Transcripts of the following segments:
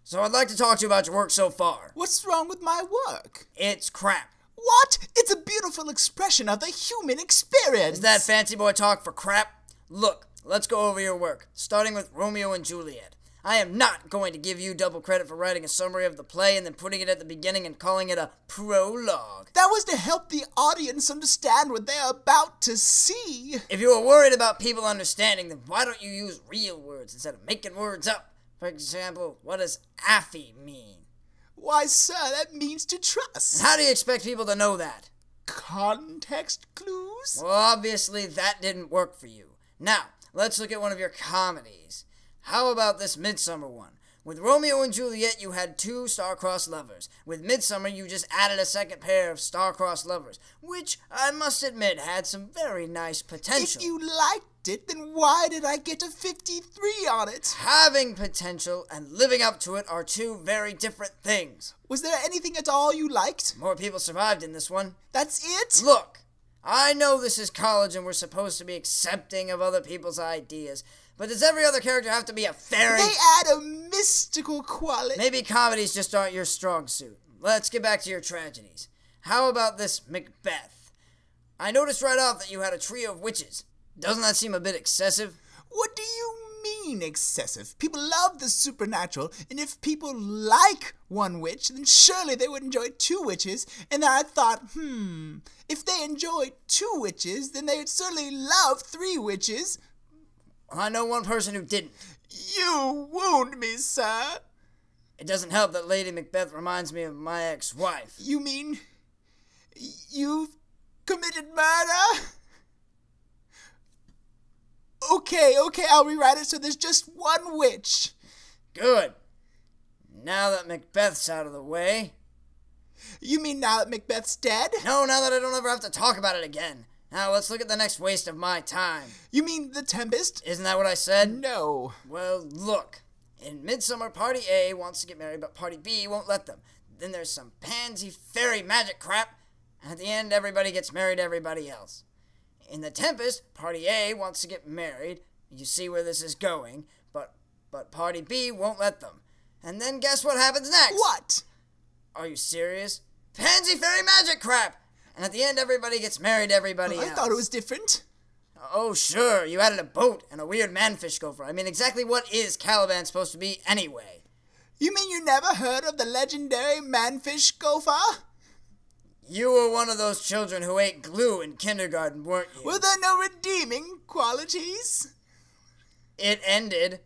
So I'd like to talk to you about your work so far. What's wrong with my work? It's crap. What? It's a beautiful expression of the human experience. Is that fancy boy talk for crap? Look, let's go over your work, starting with Romeo and Juliet. I am not going to give you double credit for writing a summary of the play and then putting it at the beginning and calling it a prologue. That was to help the audience understand what they're about to see. If you are worried about people understanding, then why don't you use real words instead of making words up? For example, what does affy mean? Why, sir, that means to trust. And how do you expect people to know that? Context clues? Well, obviously that didn't work for you. Now, let's look at one of your comedies. How about this Midsummer one? With Romeo and Juliet, you had two star-crossed lovers. With Midsummer, you just added a second pair of star-crossed lovers, which, I must admit, had some very nice potential. If you liked it, then why did I get a 53 on it? Having potential and living up to it are two very different things. Was there anything at all you liked? More people survived in this one. That's it? Look, I know this is college and we're supposed to be accepting of other people's ideas, but does every other character have to be a fairy? They add a mystical quality. Maybe comedies just aren't your strong suit. Let's get back to your tragedies. How about this Macbeth? I noticed right off that you had a trio of witches. Doesn't that seem a bit excessive? What do you mean excessive? People love the supernatural, and if people like one witch, then surely they would enjoy two witches. And then I thought, if they enjoyed two witches, then they would certainly love three witches. I know one person who didn't. You wound me, sir. It doesn't help that Lady Macbeth reminds me of my ex-wife. You mean you've committed murder? Okay, I'll rewrite it so there's just one witch. Good. Now that Macbeth's out of the way... You mean now that Macbeth's dead? No, now that I don't ever have to talk about it again. Now let's look at the next waste of my time. You mean The Tempest? Isn't that what I said? No. Well, look. In Midsummer, Party A wants to get married, but Party B won't let them. Then there's some pansy fairy magic crap, and at the end everybody gets married to everybody else. In The Tempest, Party A wants to get married. You see where this is going, but Party B won't let them. And then guess what happens next? What? Are you serious? Pansy fairy magic crap! And at the end, everybody gets married to everybody else. I thought it was different. Oh, sure. You added a boat and a weird manfish gopher. I mean, exactly what is Caliban supposed to be anyway? You mean you never heard of the legendary manfish gopher? You were one of those children who ate glue in kindergarten, weren't you? Were there no redeeming qualities? It ended.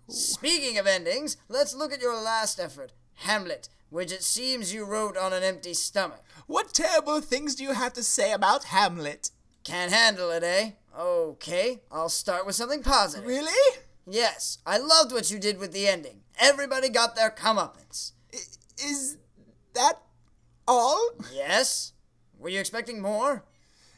Speaking of endings, let's look at your last effort, Hamlet, which it seems you wrote on an empty stomach. What terrible things do you have to say about Hamlet? Can't handle it, eh? Okay, I'll start with something positive. Really? Yes, I loved what you did with the ending. Everybody got their comeuppance. Is that all? Yes? Were you expecting more?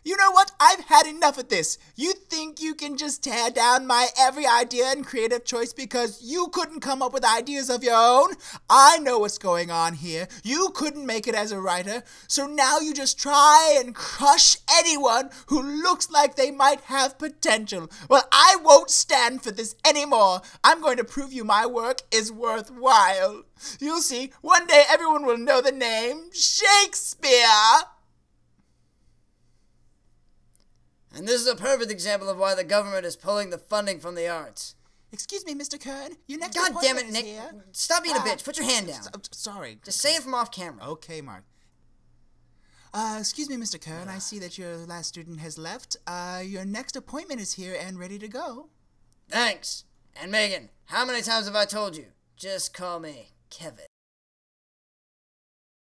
You know what? I've had enough of this. You think you can just tear down my every idea and creative choice because you couldn't come up with ideas of your own? I know what's going on here. You couldn't make it as a writer, so now you just try and crush anyone who looks like they might have potential. Well, I won't stand for this anymore. I'm going to prove you my work is worthwhile. You'll see, one day everyone will know the name Shakespeare. And this is a perfect example of why the government is pulling the funding from the arts. Excuse me, Mr. Kern. Your next God damn it, appointment is Nick. here. Stop being a bitch. Put your hand down. Sorry. Just say it from off camera. Okay, Mark. Excuse me, Mr. Kern. I see that your last student has left. Your next appointment is here and ready to go. Thanks. And Megan, how many times have I told you? Just call me Kevin.